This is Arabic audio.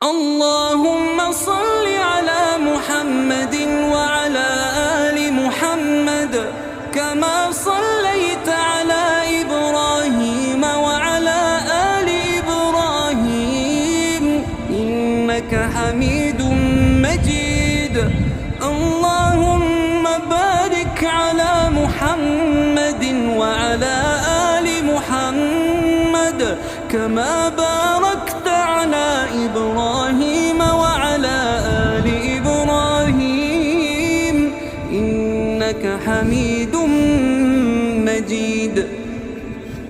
اللهم صل على محمد وعلى آل محمد كما صليت على إبراهيم وعلى آل إبراهيم إنك حميد مجيد. اللهم بارك على محمد وعلى آل محمد كما باركت على إبراهيم وعلى آل إبراهيم إنك حميد